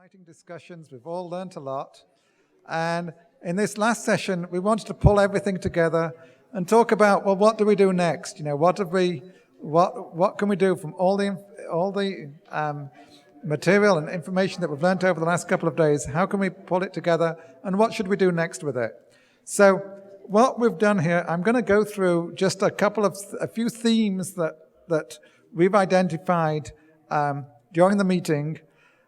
Exciting discussions. We've all learnt a lot. And in this last session, we wanted to pull everything together and talk about, well, what do we do next? You know, what can we do from all the material and information that we've learnt over the last couple of days? How can we pull it together, and what should we do next with it? So what we've done here, I'm going to go through just a few themes that we've identified during the meeting.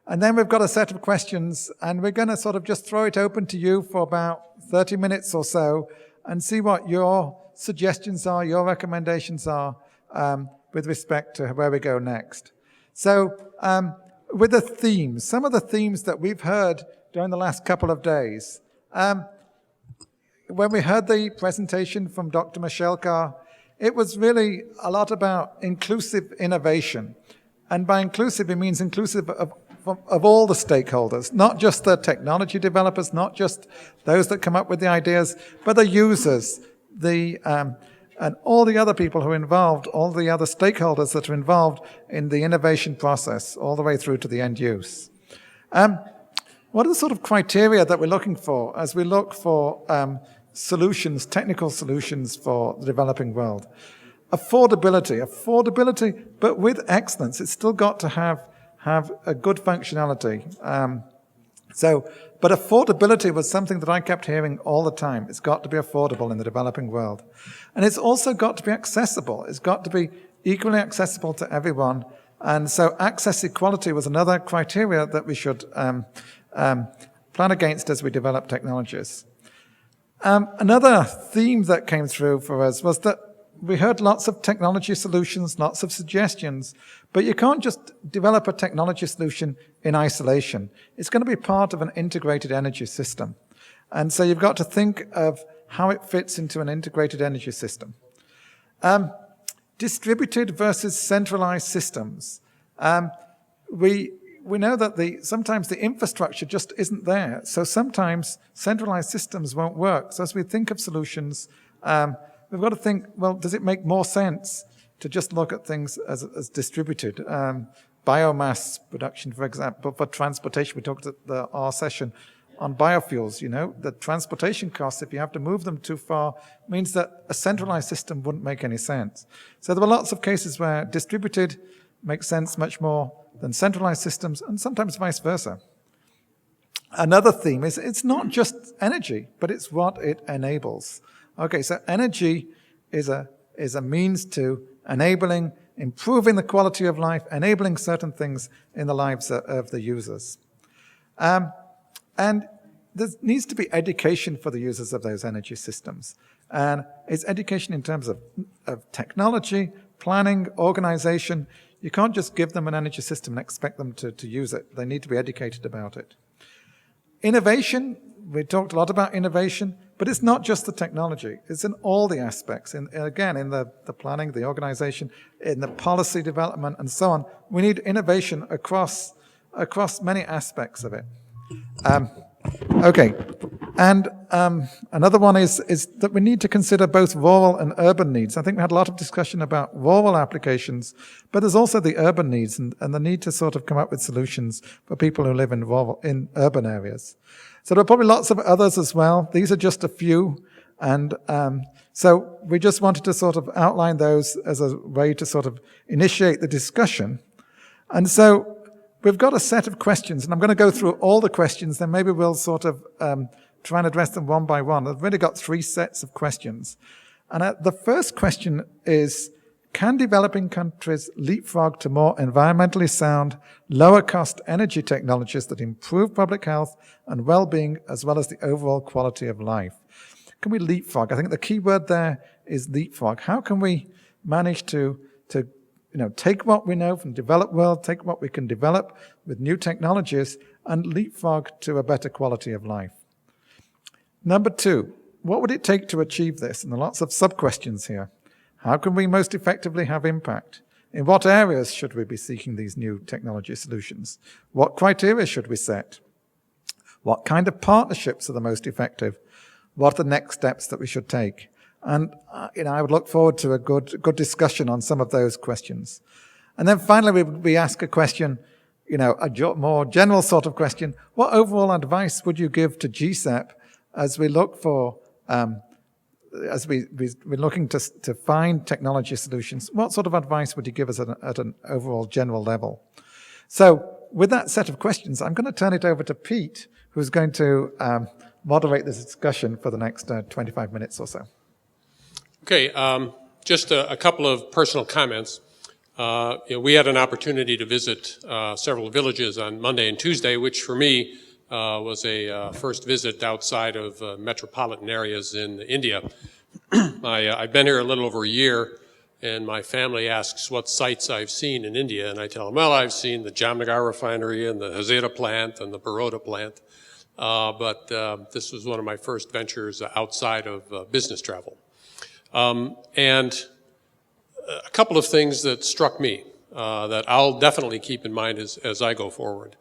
And then we've got a set of questions, and we're going to sort of just throw it open to you for about 30 minutes or so and see what your suggestions are, your recommendations are with respect to where we go next. So with the themes, some of the themes that we've heard during the last couple of days. When we heard the presentation from Dr. Mashelkar, it was really a lot about inclusive innovation. And by inclusive, it means inclusive of all the stakeholders, not just the technology developers, not just those that come up with the ideas, but the users, and all the other people who are involved, all the other stakeholders that are involved in the innovation process, all the way through to the end use. What are the sort of criteria that we're looking for as we look for solutions, technical solutions for the developing world? Affordability, but with excellence. It's still got to have a good functionality. But affordability was something that I kept hearing all the time. It's got to be affordable in the developing world. And it's also got to be accessible. It's got to be equally accessible to everyone. And so access equality was another criteria that we should plan against as we develop technologies. Another theme that came through for us was that we heard lots of technology solutions, lots of suggestions, but you can't just develop a technology solution in isolation. It's going to be part of an integrated energy system. And so you've got to think of how it fits into an integrated energy system. Distributed versus centralized systems. We know that sometimes the infrastructure just isn't there. So sometimes centralized systems won't work. So as we think of solutions, we've got to think, well, does it make more sense to just look at things as distributed? Biomass production, for example, for transportation. We talked at our session on biofuels. You know, the transportation costs, if you have to move them too far, means that a centralized system wouldn't make any sense. So there were lots of cases where distributed makes sense much more than centralized systems, and sometimes vice versa. Another theme is it's not just energy, but it's what it enables. Okay, so energy is a means to improving the quality of life, enabling certain things in the lives of the users. And there needs to be education for the users of those energy systems. And it's education in terms of technology, planning, organization. You can't just give them an energy system and expect them to use it. They need to be educated about it. Innovation, we talked a lot about innovation, but it's not just the technology. It's in all the aspects. Again, in the planning, the organization, in the policy development, and so on. We need innovation across many aspects of it. Okay. And another one is that we need to consider both rural and urban needs. I think we had a lot of discussion about rural applications, but there's also the urban needs and the need to sort of come up with solutions for people who live in urban areas. So there are probably lots of others as well. These are just a few. And so we just wanted to sort of outline those as a way to sort of initiate the discussion. And so we've got a set of questions, and I'm going to go through all the questions, then maybe we'll sort of try and address them one by one. I've really got 3 sets of questions. And the first question is, can developing countries leapfrog to more environmentally sound, lower-cost energy technologies that improve public health and well-being, as well as the overall quality of life? Can we leapfrog? I think the key word there is leapfrog. How can we manage to take what we know from the developed world, take what we can develop with new technologies, and leapfrog to a better quality of life? Number 2, what would it take to achieve this? And there are lots of sub-questions here. How can we most effectively have impact? In what areas should we be seeking these new technology solutions? What criteria should we set? What kind of partnerships are the most effective? What are the next steps that we should take? And I would look forward to a good discussion on some of those questions. And then finally, we ask a question, more general sort of question, what overall advice would you give to GCEP as we look for, as we're looking to find technology solutions? What sort of advice would you give us at an overall general level? So with that set of questions, I'm going to turn it over to Pete, who's going to moderate this discussion for the next 25 minutes or so. Okay, just a couple of personal comments. We had an opportunity to visit several villages on Monday and Tuesday, which for me was a first visit outside of metropolitan areas in India. I've been here a little over a year, and my family asks what sites I've seen in India, and I tell them, well, I've seen the Jamnagar refinery and the Hazira plant and the Baroda plant, but this was one of my first ventures outside of business travel. And a couple of things that struck me that I'll definitely keep in mind as I go forward.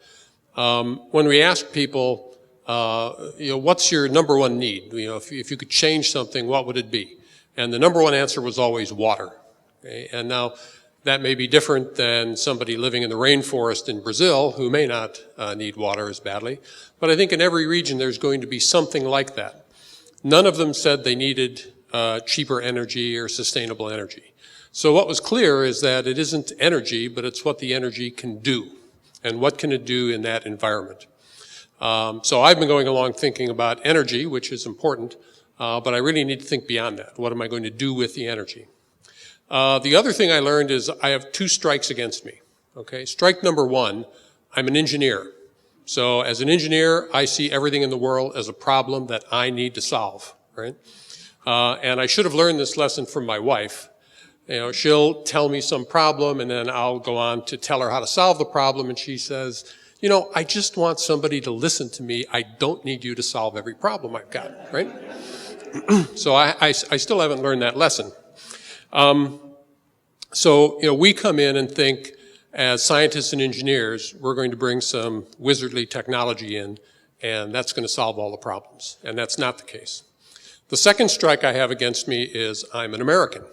When we ask people, what's your number one need? If you could change something, what would it be? And the number one answer was always water. Okay? And now that may be different than somebody living in the rainforest in Brazil who may not need water as badly. But I think in every region there's going to be something like that. None of them said they needed cheaper energy or sustainable energy. So what was clear is that it isn't energy, but it's what the energy can do, and what can it do in that environment. So I've been going along thinking about energy, which is important, but I really need to think beyond that. What am I going to do with the energy? The other thing I learned is I have two strikes against me. Okay, strike number one, I'm an engineer. So as an engineer, I see everything in the world as a problem that I need to solve, right? And I should have learned this lesson from my wife. She'll tell me some problem, and then I'll go on to tell her how to solve the problem, and she says, I just want somebody to listen to me. I don't need you to solve every problem I've got, right? So I still haven't learned that lesson. So we come in and think, as scientists and engineers, we're going to bring some wizardly technology in, and that's going to solve all the problems. And that's not the case. The second strike I have against me is I'm an American.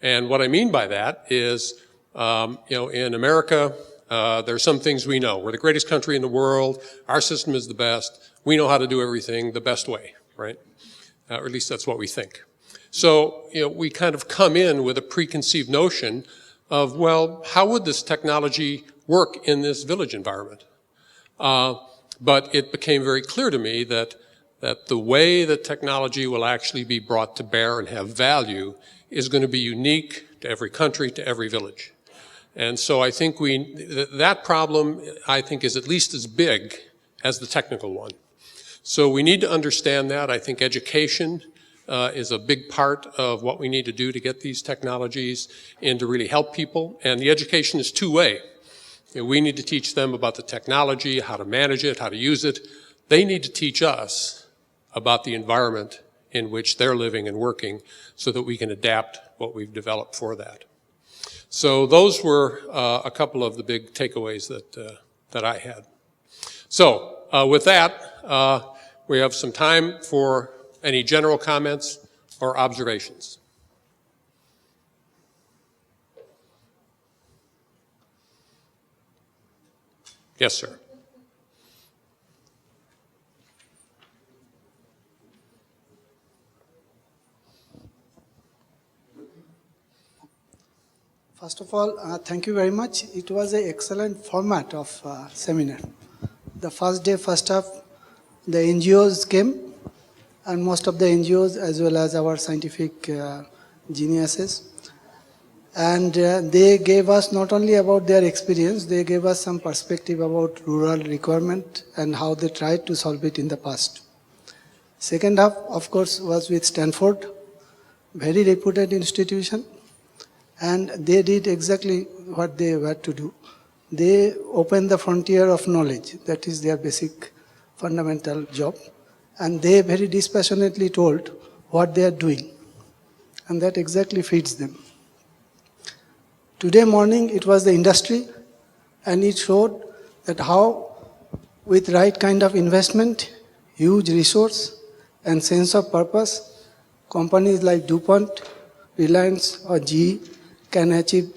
And what I mean by that is, in America, there are some things we know. We're the greatest country in the world. Our system is the best. We know how to do everything the best way, right? Or at least that's what we think. So, we kind of come in with a preconceived notion of, well, how would this technology work in this village environment? But it became very clear to me that the way that technology will actually be brought to bear and have value is going to be unique to every country, to every village. And so I think that problem, I think, is at least as big as the technical one. So we need to understand that. I think education is a big part of what we need to do to get these technologies and to really help people. And the education is two-way. We need to teach them about the technology, how to manage it, how to use it. They need to teach us about the environment in which they're living and working so that we can adapt what we've developed for that. So those were a couple of the big takeaways that I had. So with that, we have some time for any general comments or observations. Yes, sir. First of all, thank you very much. It was an excellent format of seminar. The first day, first half, the NGOs came, and most of the NGOs as well as our scientific geniuses. And they gave us not only about their experience, they gave us some perspective about rural requirement and how they tried to solve it in the past. Second half, of course, was with Stanford, very reputed institution. And they did exactly what they were to do. They opened the frontier of knowledge. That is their basic fundamental job. And they very dispassionately told what they are doing. And that exactly fits them. Today morning, it was the industry, and it showed that how, with right kind of investment, huge resource, and sense of purpose, companies like DuPont, Reliance, or GE can achieve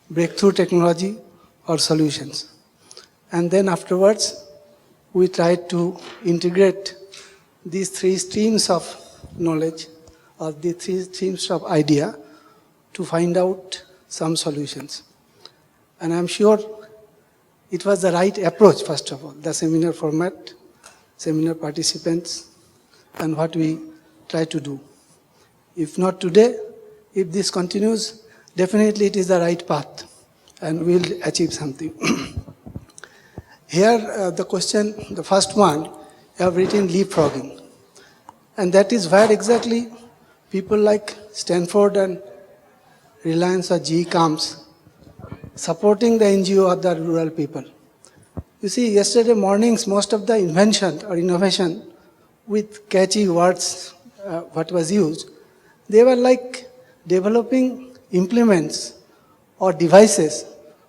breakthrough technology or solutions. And then afterwards, we tried to integrate these three streams of knowledge or the three streams of idea to find out some solutions. And I'm sure it was the right approach, first of all, the seminar format, seminar participants, and what we try to do. If not today, if this continues, definitely it is the right path and we'll achieve something. Here, the question, the first one, you have written leapfrogging. And that is where exactly people like Stanford and Reliance or GE comes, supporting the NGO or the rural people. You see, yesterday mornings, most of the invention or innovation with catchy words, what was used, they were like developing implements or devices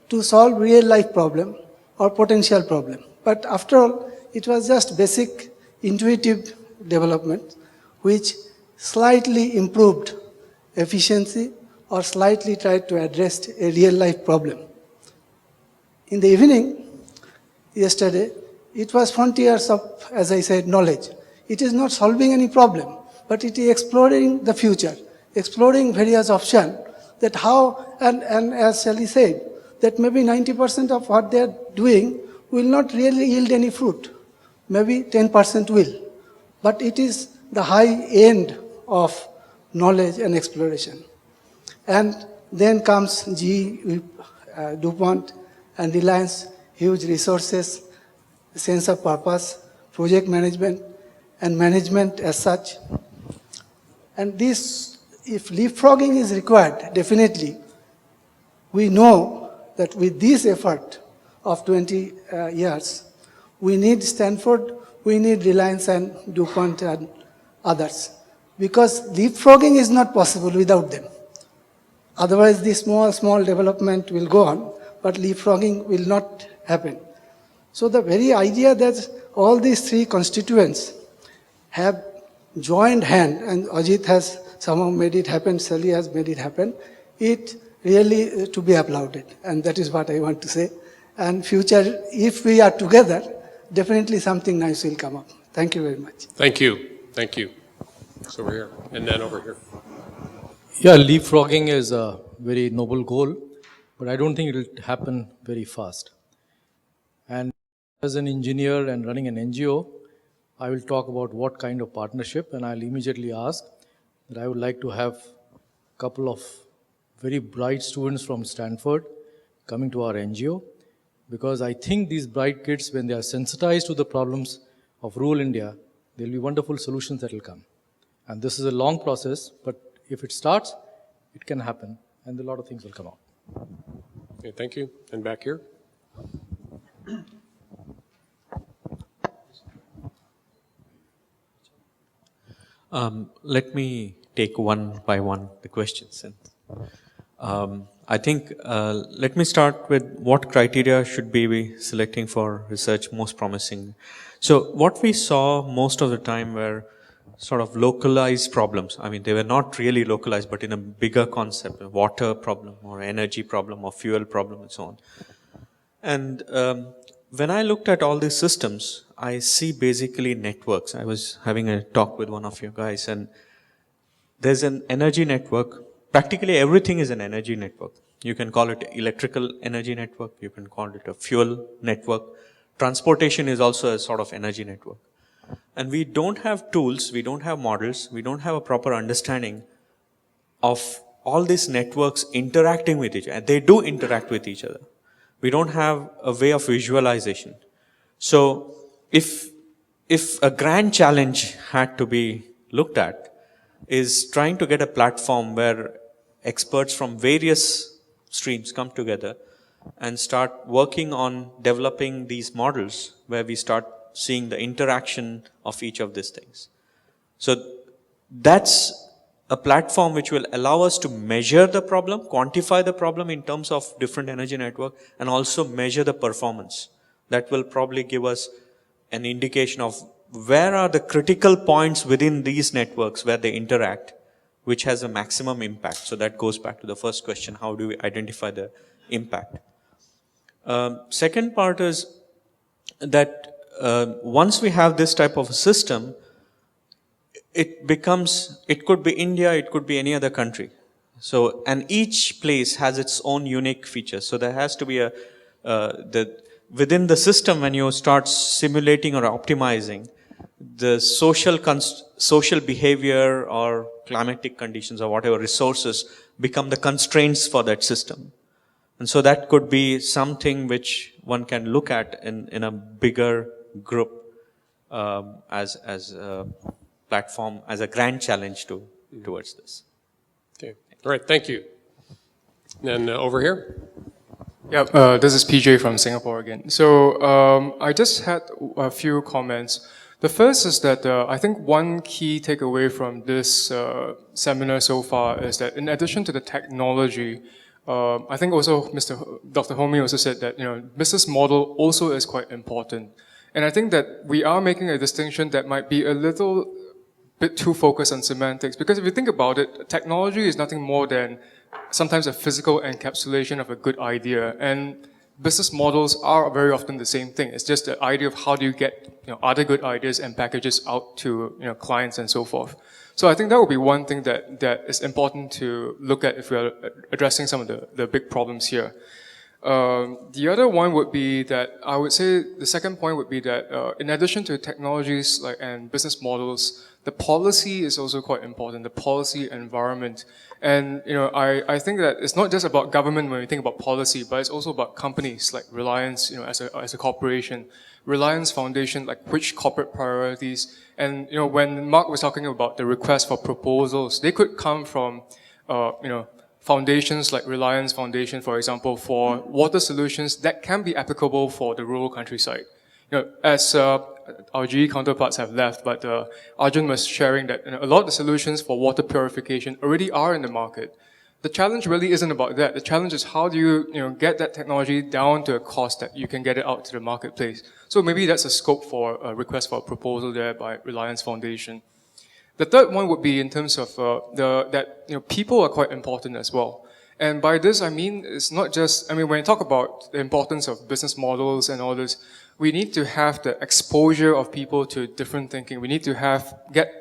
to solve real life problem or potential problem. But after all, it was just basic intuitive development which slightly improved efficiency or slightly tried to address a real life problem. In the evening, yesterday, it was frontiers of, as I said, knowledge. It is not solving any problem, but it is exploring the future, exploring various options that how, and as Sally said, that maybe 90% of what they are doing will not really yield any fruit. Maybe 10% will. But it is the high end of knowledge and exploration. And then comes GE, DuPont, and Reliance, huge resources, sense of purpose, project management, and management as such. And this, if leapfrogging is required, definitely, we know that with this effort of 20 years, we need Stanford, we need Reliance and DuPont and others. Because leapfrogging is not possible without them. Otherwise, the small development will go on, but leapfrogging will not happen. So the very idea that all these three constituents have joined hand, and Ajit has somehow made it happen, Sally has made it happen, it really to be applauded. And that is what I want to say. And future, if we are together, definitely something nice will come up. Thank you very much. Thank you. Thank you. It's over here, and then over here. Yeah, leapfrogging is a very noble goal, but I don't think it will happen very fast. And as an engineer and running an NGO, I will talk about what kind of partnership, and I'll immediately ask that I would like to have a couple of very bright students from Stanford coming to our NGO, because I think these bright kids, when they are sensitized to the problems of rural India, there will be wonderful solutions that will come. And this is a long process, but if it starts, it can happen, and a lot of things will come out. Okay, thank you. And back here. Let me take one by one the questions. I think let me start with what criteria should we selecting for research most promising. So what we saw most of the time were sort of localized problems. I mean, they were not really localized, but in a bigger concept, a water problem or energy problem or fuel problem and so on. And when I looked at all these systems, I see basically networks. I was having a talk with one of you guys, and there's an energy network. Practically everything is an energy network. You can call it electrical energy network. You can call it a fuel network. Transportation is also a sort of energy network. And we don't have tools, we don't have models, we don't have a proper understanding of all these networks interacting with each other. And they do interact with each other. We don't have a way of visualization. So if a grand challenge had to be looked at, is trying to get a platform where experts from various streams come together and start working on developing these models where we start seeing the interaction of each of these things. So that's a platform which will allow us to measure the problem, quantify the problem in terms of different energy network, and also measure the performance. That will probably give us an indication of where are the critical points within these networks where they interact, which has a maximum impact. So that goes back to the first question, how do we identify the impact? Second part is that once we have this type of a system, it could be India, it could be any other country. So, and each place has its own unique features. So there has to be within the system, when you start simulating or optimizing, the social behavior or climatic conditions or whatever resources become the constraints for that system. And so that could be something which one can look at in a bigger group as a platform, as a grand challenge towards this. Okay. All right. Thank you. And then over here. Yeah, this is PJ from Singapore again. So I just had a few comments. The first is that I think one key takeaway from this seminar so far is that in addition to the technology, I think also Dr. Homi also said that business model also is quite important. And I think that we are making a distinction that might be a little bit too focused on semantics. Because if you think about it, technology is nothing more than sometimes a physical encapsulation of a good idea. And business models are very often the same thing. It's just the idea of how do you get other good ideas and packages out to clients and so forth. So I think that would be one thing that is important to look at if we are addressing some of the big problems here. The other one would be that I would say the second point would be that in addition to technologies and business models, the policy is also quite important, the policy environment. And I think that it's not just about government when we think about policy, but it's also about companies like Reliance, as a corporation, Reliance Foundation, like which corporate priorities. And when Mark was talking about the request for proposals, they could come from foundations like Reliance Foundation, for example, for water solutions that can be applicable for the rural countryside. As our GE counterparts have left, but Arjun was sharing that a lot of the solutions for water purification already are in the market. The challenge really isn't about that. The challenge is how do you get that technology down to a cost that you can get it out to the marketplace. So maybe that's a scope for a request for a proposal there by Reliance Foundation. The third one would be in terms of people are quite important as well. And by this, I mean, it's not just, when you talk about the importance of business models and all this, we need to have the exposure of people to different thinking. We need to I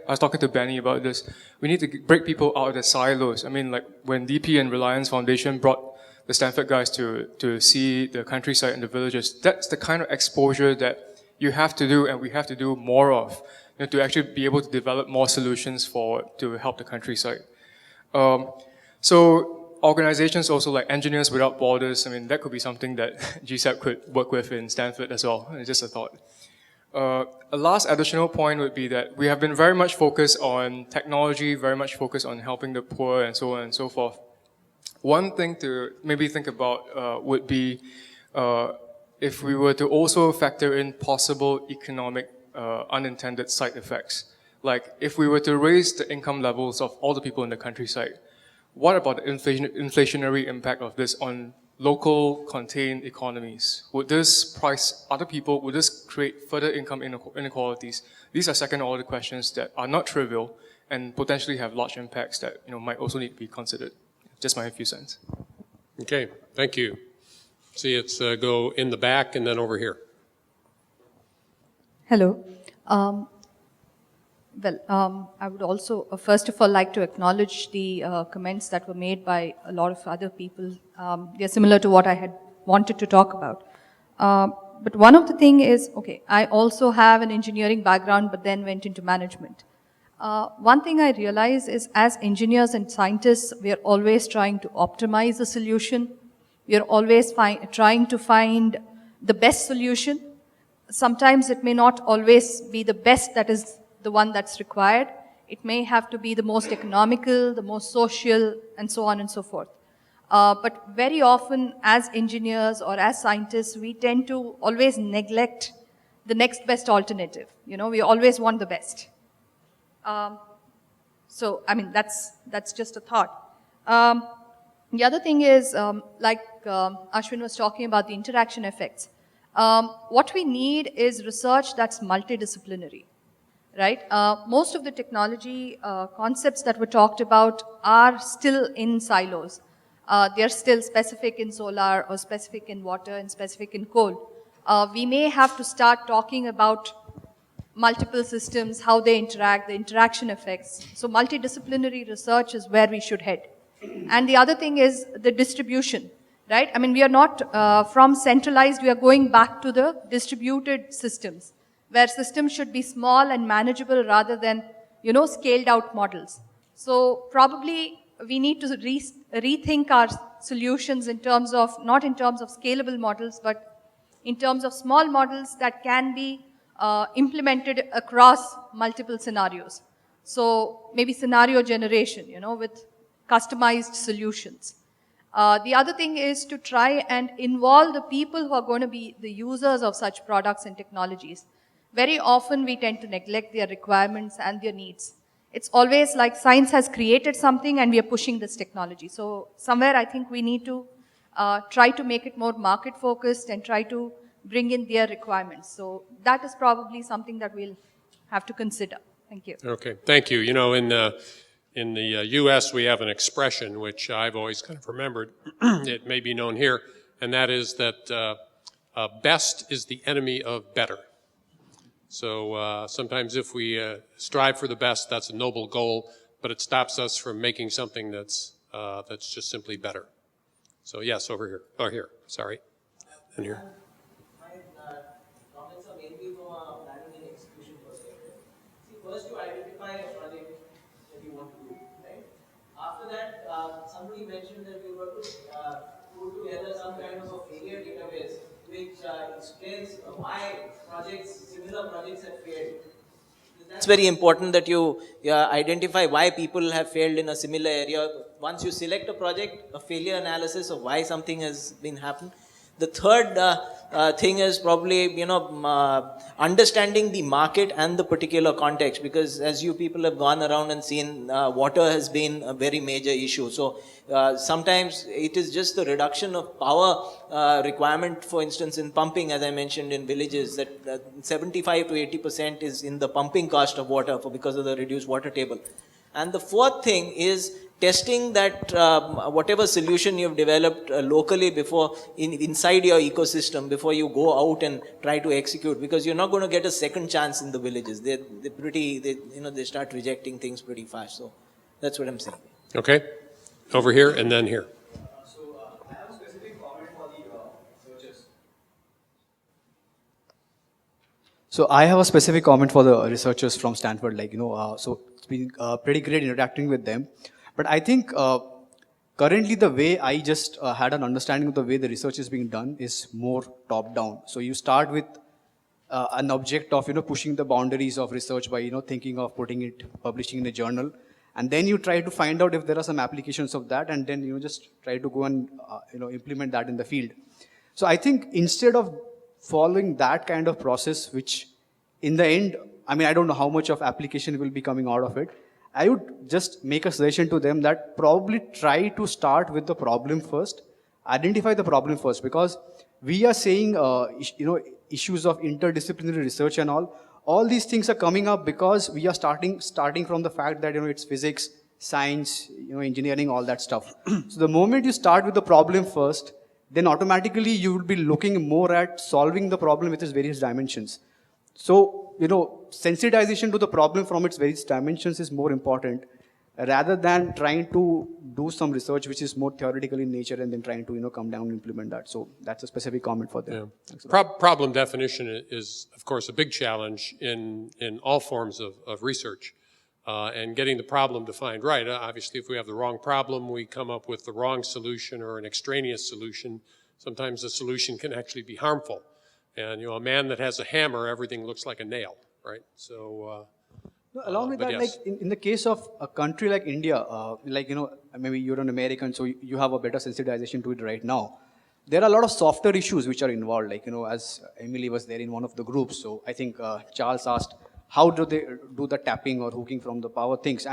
was talking to Benny about this, we need to break people out of their silos. Like when DP and Reliance Foundation brought the Stanford guys to see the countryside and the villages, that's the kind of exposure that you have to do and we have to do more of. To actually be able to develop more solutions to help the countryside. So organizations also like Engineers Without Borders, that could be something that GCEP could work with in Stanford as well. It's just a thought. A last additional point would be that we have been very much focused on technology, very much focused on helping the poor and so on and so forth. One thing to maybe think about would be if we were to also factor in possible economic unintended side effects. Like if we were to raise the income levels of all the people in the countryside, what about the inflationary impact of this on local contained economies? Would this price other people? Would this create further income inequalities? These are second order questions that are not trivial and potentially have large impacts that might also need to be considered. Just my few cents. Okay, thank you. See, it's go in the back and then over here. Hello. I would also, first of all, like to acknowledge the comments that were made by a lot of other people. They're similar to what I had wanted to talk about. But one of the things is, I also have an engineering background, but then went into management. One thing I realize is as engineers and scientists, we are always trying to optimize a solution. We are always trying to find the best solution. Sometimes it may not always be the best that is the one that's required. It may have to be the most economical, the most social, and so on and so forth. But very often as engineers or as scientists, we tend to always neglect the next best alternative. We always want the best. That's just a thought. The other thing is, Ashwin was talking about the interaction effects. What we need is research that's multidisciplinary, right? Most of the technology concepts that were talked about are still in silos. they're still specific in solar or specific in water and specific in coal. We may have to start talking about multiple systems, how they interact, the interaction effects. So multidisciplinary research is where we should head. And the other thing is the distribution, right? I mean, we are not from centralized, we are going back to the distributed systems, where systems should be small and manageable rather than, scaled out models. So probably we need to rethink our solutions in terms of, not in terms of scalable models, but in terms of small models that can be implemented across multiple scenarios. So maybe scenario generation, with customized solutions. The other thing is to try and involve the people who are going to be the users of such products and technologies. Very often we tend to neglect their requirements and their needs. It's always like science has created something and we are pushing this technology. So somewhere I think we need to try to make it more market focused and try to bring in their requirements. So that is probably something that we'll have to consider. Thank you. Okay, thank you. In the U.S., we have an expression which I've always kind of remembered. It may be known here, and that is that best is the enemy of better. So sometimes if we strive for the best, that's a noble goal, but it stops us from making something that's just simply better. So yes, over here. Oh, here. Sorry. And here. My comments are mainly from a planning and execution perspective. See, first you identify a project that you want to do, right? After that, somebody mentioned that we were to put together some kind of a failure database which explains why similar projects have failed. That's very important that you identify why people have failed in a similar area. Once you select a project, a failure analysis of why something has been happened. The third thing is probably, understanding the market and the particular context, because as you people have gone around and seen, water has been a very major issue. So sometimes it is just the reduction of power requirement, for instance, in pumping, as I mentioned in villages, that 75 to 80% is in the pumping cost of water because of the reduced water table. And the fourth thing is testing that whatever solution you've developed locally before inside your ecosystem before you go out and try to execute, because you're not going to get a second chance in the villages. They start rejecting things pretty fast. So that's what I'm saying. Okay. Over here and then here. I have a specific comment for the researchers. So I have a specific comment for the researchers from Stanford. So it's been pretty great interacting with them. But I think currently the way I just had an understanding of the way the research is being done is more top-down. So you start with an object of pushing the boundaries of research by thinking of publishing in a journal, and then you try to find out if there are some applications of that, and then just try to go and implement that in the field. So I think instead of following that kind of process, which in the end, I don't know how much of application will be coming out of it. I would just make a suggestion to them that probably try to start with the problem first, identify the problem first, because we are saying, issues of interdisciplinary research and all these things are coming up because we are starting from the fact that, it's physics, science, engineering, all that stuff. So the moment you start with the problem first, then automatically you will be looking more at solving the problem with its various dimensions. So, sensitization to the problem from its various dimensions is more important rather than trying to do some research which is more theoretical in nature and then trying to come down and implement that. So that's a specific comment for them. Yeah. Problem definition is, of course, a big challenge in all forms of research. And getting the problem defined right. Obviously, if we have the wrong problem, we come up with the wrong solution or an extraneous solution. Sometimes the solution can actually be harmful. And, a man that has a hammer, everything looks like a nail, right? So, along with that, yes. Like in the case of a country like India, maybe you're an American, so you have a better sensitization to it right now. There are a lot of softer issues which are involved, as Emily was there in one of the groups. So I think Charles asked, how do they do the tapping or hooking from the power things?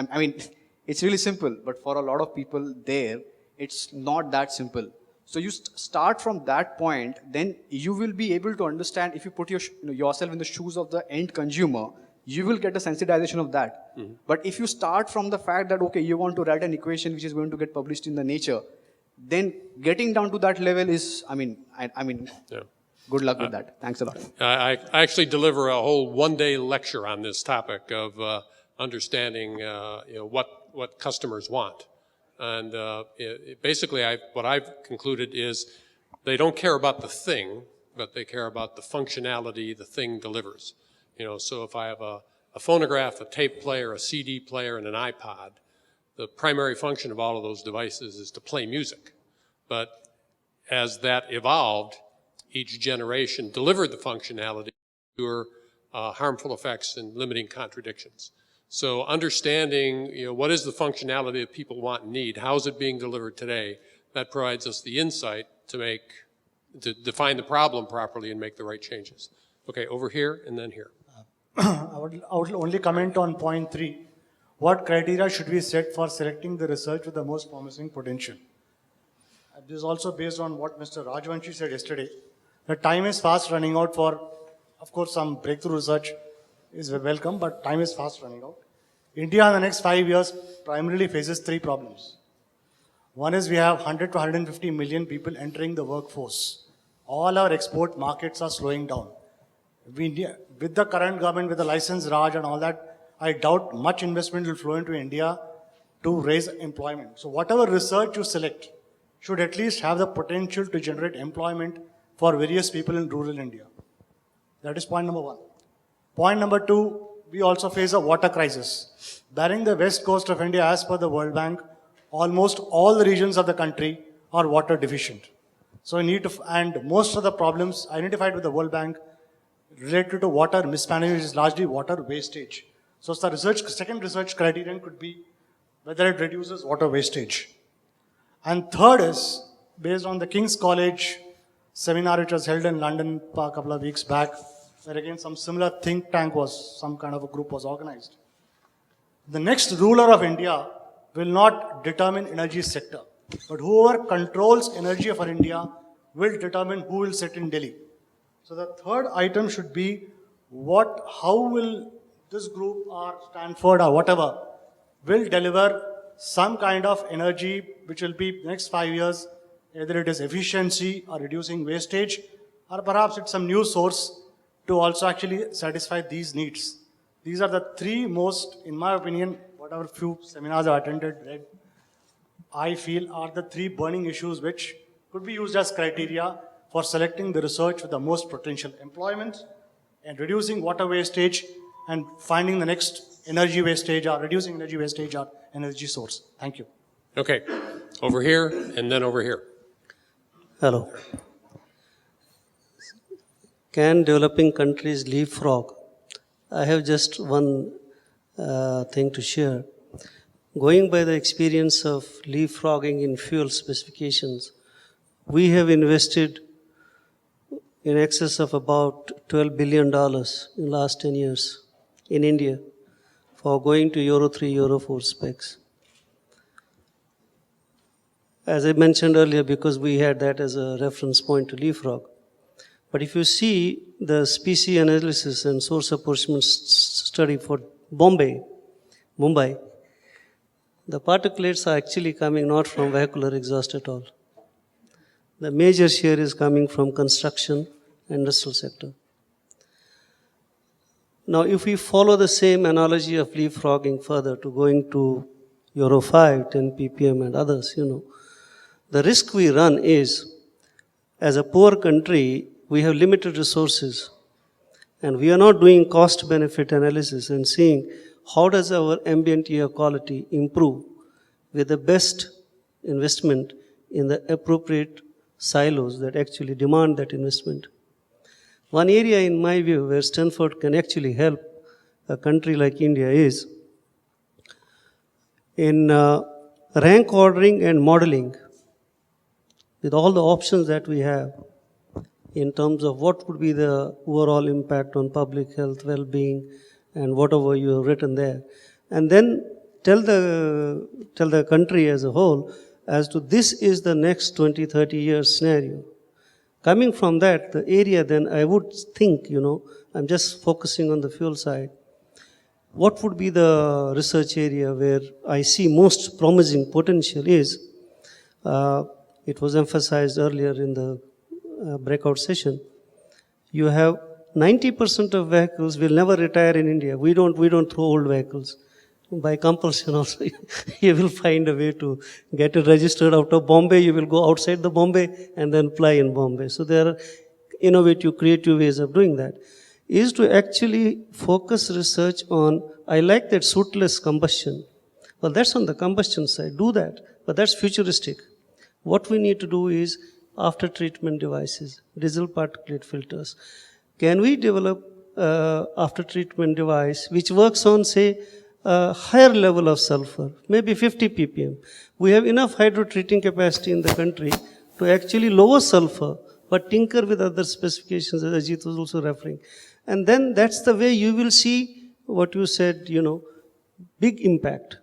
It's really simple, but for a lot of people there, it's not that simple. So you start from that point, then you will be able to understand, if you put yourself in the shoes of the end consumer, you will get a sensitization of that. Mm-hmm. But if you start from the fact that, okay, you want to write an equation which is going to get published in the Nature, then getting down to that level is, Yeah. good luck with that. Thanks a lot. I actually deliver a whole one-day lecture on this topic of understanding, what customers want. And basically, what I've concluded is they don't care about the thing, but they care about the functionality the thing delivers. So if I have a phonograph, a tape player, a CD player, and an iPod, the primary function of all of those devices is to play music. But as that evolved, each generation delivered the functionality to harmful effects and limiting contradictions. So understanding, what is the functionality that people want and need, how is it being delivered today, that provides us the insight to define the problem properly and make the right changes. Okay, over here and then here. I would only comment on point 3. What criteria should we set for selecting the research with the most promising potential? This is also based on what Mr. Rajvanshi said yesterday. The time is fast running out for, of course, some breakthrough research is welcome, but time is fast running out. India in the next 5 years primarily faces 3 problems. One is we have 100 to 150 million people entering the workforce. All our export markets are slowing down. With the current government, with the license Raj and all that, I doubt much investment will flow into India to raise employment. So whatever research you select should at least have the potential to generate employment for various people in rural India. That is point number 1. Point number 2, we also face a water crisis. Barring the west coast of India, as per the World Bank, almost all the regions of the country are water deficient. So we need to, and most of the problems identified with the World Bank related to water mismanagement is largely water wastage. So the second research criterion could be whether it reduces water wastage. And third is, based on the King's College seminar which was held in London a couple of weeks back, where again some similar think tank some kind of a group was organized. The next ruler of India will not determine energy sector, but whoever controls energy for India will determine who will sit in Delhi. So the third item should be how will this group or Stanford or whatever will deliver some kind of energy which will be next 5 years, either it is efficiency or reducing wastage, or perhaps it's some new source to also actually satisfy these needs. These are the 3 most, in my opinion, whatever few seminars I've attended, read, I feel are the 3 burning issues which could be used as criteria for selecting the research with the most potential employment and reducing water wastage and finding the next energy wastage or reducing energy wastage or energy source. Thank you. Okay, over here and then over here. Hello. Can developing countries leapfrog? I have just one thing to share. Going by the experience of leapfrogging in fuel specifications, we have invested in excess of about $12 billion in the last 10 years in India for going to Euro 3, Euro 4 specs. As I mentioned earlier, because we had that as a reference point to leapfrog. But if you see the species analysis and source apportionment study for Mumbai, the particulates are actually coming not from vehicular exhaust at all. The major share is coming from construction and industrial sector. Now, if we follow the same analogy of leapfrogging further to going to Euro 5, 10 ppm and others, the risk we run is, as a poor country, we have limited resources and we are not doing cost-benefit analysis and seeing how does our ambient air quality improve with the best investment in the appropriate silos that actually demand that investment. One area, in my view, where Stanford can actually help a country like India is in rank ordering and modeling with all the options that we have in terms of what would be the overall impact on public health, well-being, and whatever you have written there. And then tell the country as a whole as to this is the next 20, 30 years scenario. Coming from that, the area then I would think, I'm just focusing on the fuel side. What would be the research area where I see most promising potential is it was emphasized earlier in the breakout session, you have 90% of vehicles will never retire in India. We don't throw old vehicles. By compulsion also, you will find a way to get it registered out of Bombay. You will go outside the Bombay and then fly in Bombay. So there are innovative, creative ways of doing that. Is to actually focus research on, I like that sootless combustion. Well, that's on the combustion side. Do that. But that's futuristic. What we need to do is after treatment devices, diesel particulate filters. Can we develop after treatment device which works on, say, a higher level of sulfur, maybe 50 ppm. We have enough hydro treating capacity in the country to actually lower sulfur, but tinker with other specifications, as Ajit was also referring. And then that's the way you will see what you said, big impact.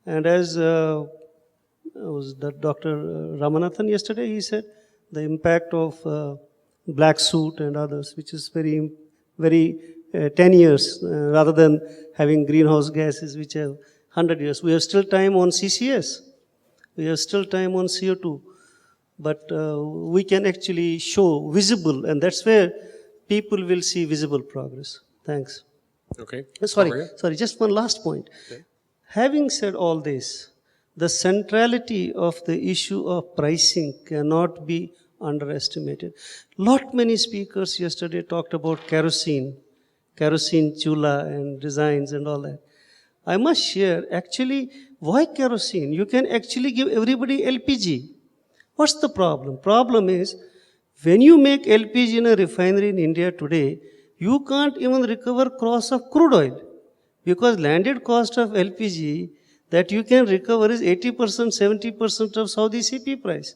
And as was that Dr. Ramanathan yesterday, he said the impact of black soot and others, which is very, very 10 years, rather than having greenhouse gases which have 100 years. We have still time on CCS. We have still time on CO2. But we can actually show visible, and that's where people will see visible progress. Thanks. Okay. Sorry, just one last point. Okay. Having said all this, the centrality of the issue of pricing cannot be underestimated. Many speakers yesterday talked about kerosene chula and designs and all that. I must share, actually, why kerosene? You can actually give everybody LPG. What's the problem? Problem is, when you make LPG in a refinery in India today, you can't even recover cost of crude oil, because landed cost of LPG that you can recover is 80%, 70% of Saudi CP price.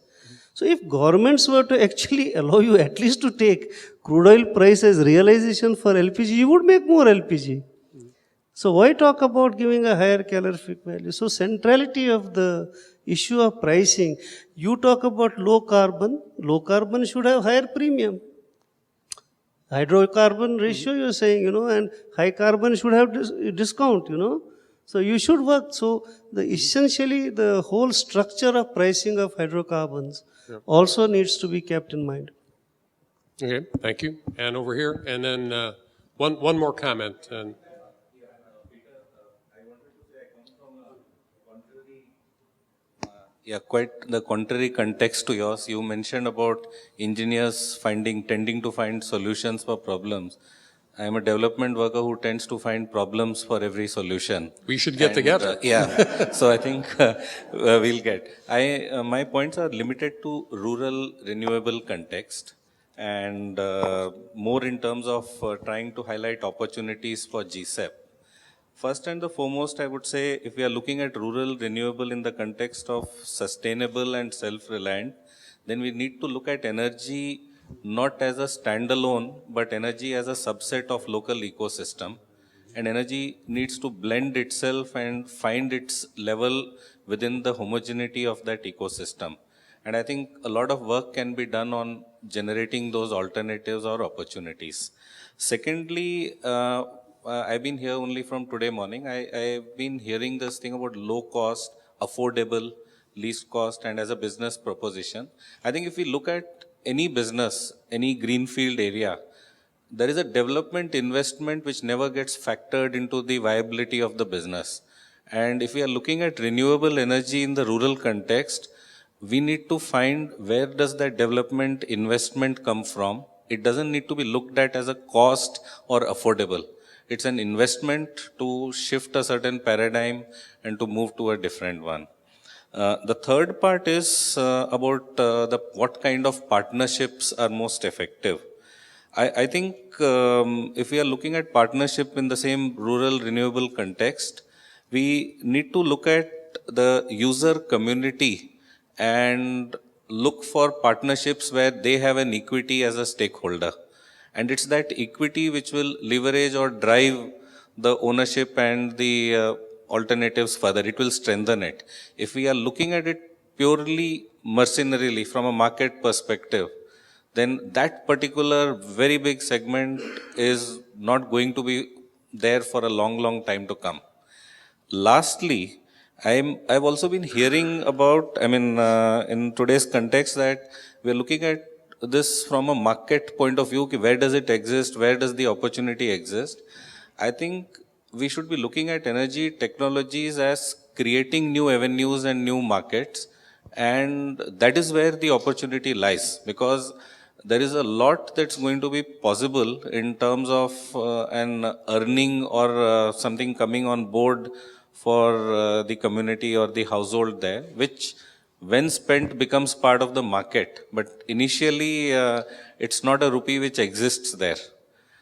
So if governments were to actually allow you at least to take crude oil price as realization for LPG, you would make more LPG. So why talk about giving a higher calorific value? So centrality of the issue of pricing, you talk about low carbon should have higher premium. Hydrocarbon ratio you're saying, and high carbon should have discount, So you should work. So essentially the whole structure of pricing of hydrocarbons also needs to be kept in mind. Okay, thank you. And over here, and then one more comment. And quite the contrary context to yours. You mentioned about engineers tending to find solutions for problems. I am a development worker who tends to find problems for every solution. We should get together. So I think we'll get. My points are limited to rural renewable context, and more in terms of trying to highlight opportunities for GCEP. First and the foremost, I would say, if we are looking at rural renewable in the context of sustainable and self-reliant, then we need to look at energy not as a standalone, but energy as a subset of local ecosystem. And energy needs to blend itself and find its level within the homogeneity of that ecosystem. And I think a lot of work can be done on generating those alternatives or opportunities. Secondly, I've been here only from today morning. I've been hearing this thing about low cost, affordable, least cost, and as a business proposition. I think if we look at any business, any greenfield area, there is a development investment which never gets factored into the viability of the business. And if we are looking at renewable energy in the rural context, we need to find where does that development investment come from. It doesn't need to be looked at as a cost or affordable. It's an investment to shift a certain paradigm and to move to a different one. The third part is about what kind of partnerships are most effective. I think if we are looking at partnership in the same rural renewable context, we need to look at the user community and look for partnerships where they have an equity as a stakeholder. And it's that equity which will leverage or drive the ownership and the alternatives further. It will strengthen it. If we are looking at it purely mercenarily from a market perspective, then that particular very big segment is not going to be there for a long, long time to come. Lastly, I've also been hearing about, in today's context, that we're looking at this from a market point of view. Where does it exist? Where does the opportunity exist? I think we should be looking at energy technologies as creating new avenues and new markets. And that is where the opportunity lies, because there is a lot that's going to be possible in terms of an earning or something coming on board for the community or the household there, which when spent becomes part of the market. But initially, it's not a rupee which exists there.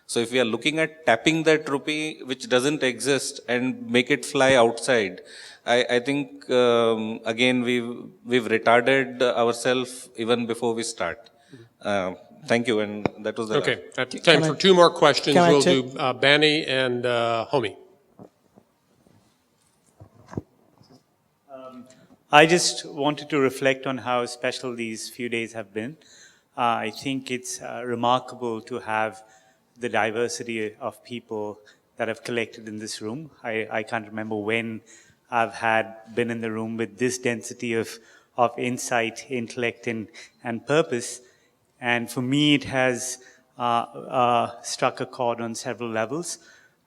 So if we are looking at tapping that rupee which doesn't exist and make it fly outside, I think, again, we've retarded ourselves even before we start. Thank you, and that was the Okay, time for two more questions. We'll do Bani and Homi. I just wanted to reflect on how special these few days have been. I think it's remarkable to have the diversity of people that have collected in this room. I can't remember when I've been in the room with this density of insight, intellect, and purpose. And for me, it has struck a chord on several levels.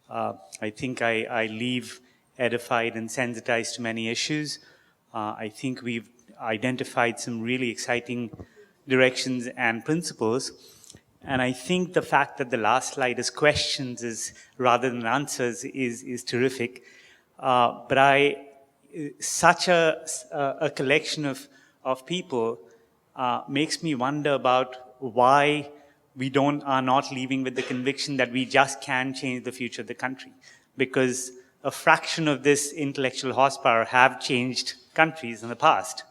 I think I leave edified and sensitized to many issues. I think we've identified some really exciting directions and principles. And I think the fact that the last slide is questions rather than answers is terrific. But such a collection of people makes me wonder about why we are not leaving with the conviction that we just can change the future of the country. Because a fraction of this intellectual horsepower have changed countries in the past.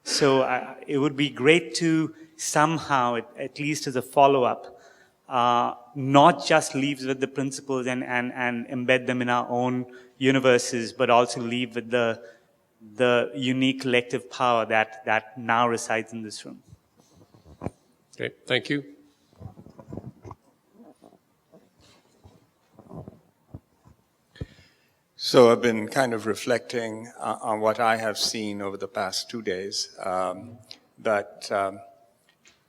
So it would be great to somehow, at least as a follow-up, not just leave with the principles and embed them in our own universes, but also leave with the unique collective power that now resides in this room. Okay, thank you. So I've been kind of reflecting on what I have seen over the past 2 days.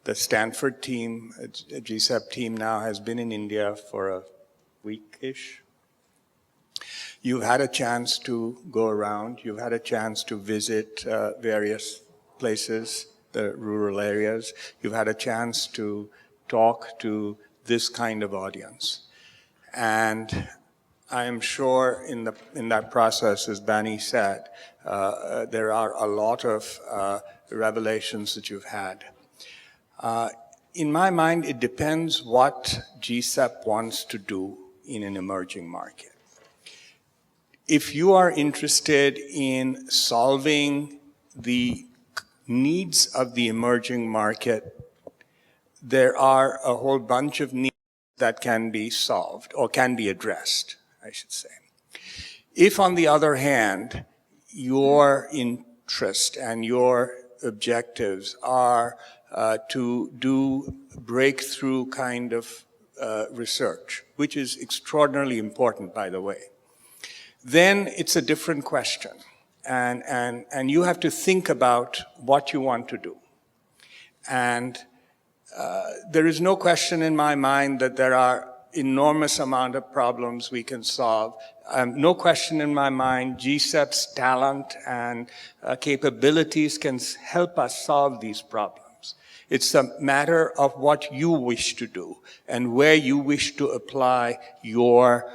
The Stanford team, GCEP team now has been in India for a week-ish. You've had a chance to go around. You've had a chance to visit various places, the rural areas. You've had a chance to talk to this kind of audience. And I am sure in that process, as Bani said, there are a lot of revelations that you've had. In my mind, it depends what GCEP wants to do in an emerging market. If you are interested in solving the needs of the emerging market, there are a whole bunch of needs that can be solved or can be addressed, I should say. If, on the other hand, your interest and your objectives are to do breakthrough kind of research, which is extraordinarily important, by the way, then it's a different question. And you have to think about what you want to do. And there is no question in my mind that there are enormous amount of problems we can solve. No question in my mind, GCEP's talent and capabilities can help us solve these problems. It's a matter of what you wish to do and where you wish to apply your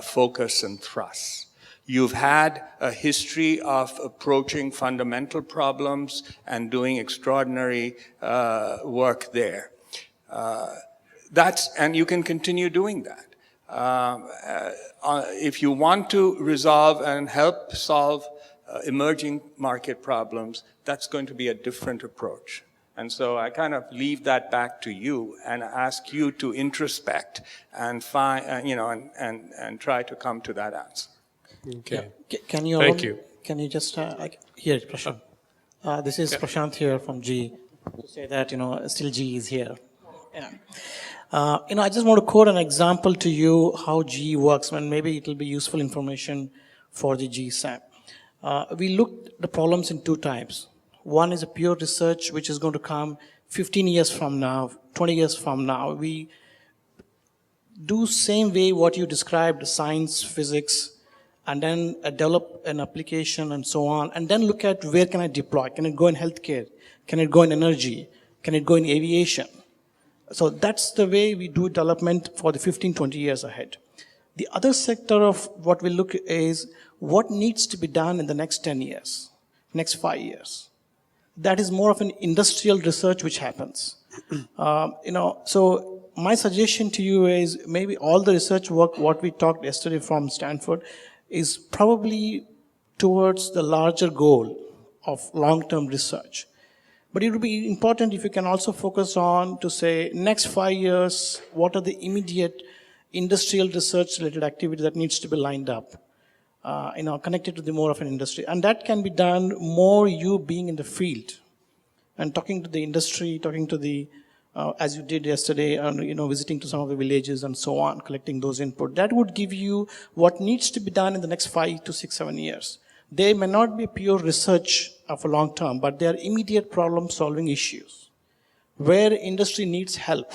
focus and thrust. You've had a history of approaching fundamental problems and doing extraordinary work there. And you can continue doing that. If you want to resolve and help solve emerging market problems, that's going to be a different approach. And so I kind of leave that back to you and ask you to introspect and find, and try to come to that answer. Okay. Yeah. Can you? Thank you. Can you just here, Prashant? This is Prashant here from G. To say that still G is here. Yeah. I just want to quote an example to you how G works, and maybe it will be useful information for the GCEP. we looked at the problems in two types. One is a pure research, which is going to come 15 years from now, 20 years from now. We do same way what you described, science, physics, and then develop an application and so on, and then look at where can I deploy? Can it go in healthcare? Can it go in energy? Can it go in aviation? So that's the way we do development for the 15, 20 years ahead. The other sector of what we look is what needs to be done in the next 10 years, next 5 years. That is more of an industrial research which happens. So my suggestion to you is maybe all the research work, what we talked yesterday from Stanford, is probably towards the larger goal of long-term research. But it would be important if you can also focus on to say, next 5 years, what are the immediate industrial research-related activities that needs to be lined up, connected to the more of an industry. And that can be done more you being in the field and talking to the industry, talking to the, as you did yesterday, and visiting to some of the villages and so on, collecting those input. That would give you what needs to be done in the next 5 to 6, 7 years. They may not be pure research of a long term, but they are immediate problem-solving issues where industry needs help.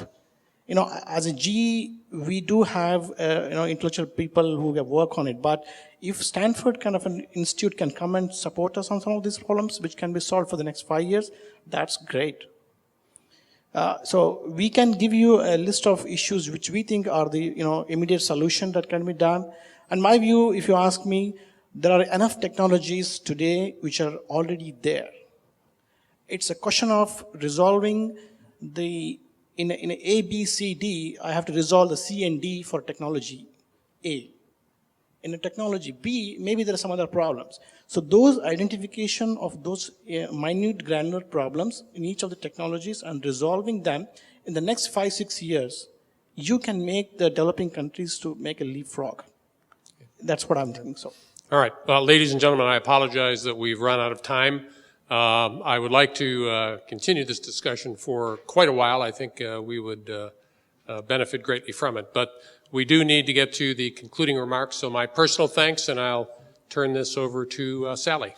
As a GE, we do have intellectual people who have worked on it, but if Stanford kind of an institute can come and support us on some of these problems, which can be solved for the next 5 years, that's great. So we can give you a list of issues which we think are the immediate solution that can be done. And my view, if you ask me, there are enough technologies today which are already there. It's a question of resolving in A, B, C, D, I have to resolve the C and D for technology A. In a technology B, maybe there are some other problems. So those identification of those minute granular problems in each of the technologies and resolving them in the next 5, 6 years, you can make the developing countries to make a leapfrog. That's what I'm thinking so. All right. Well, ladies and gentlemen, I apologize that we've run out of time. I would like to continue this discussion for quite a while. I think we would benefit greatly from it. But we do need to get to the concluding remarks. So my personal thanks, and I'll turn this over to Sally.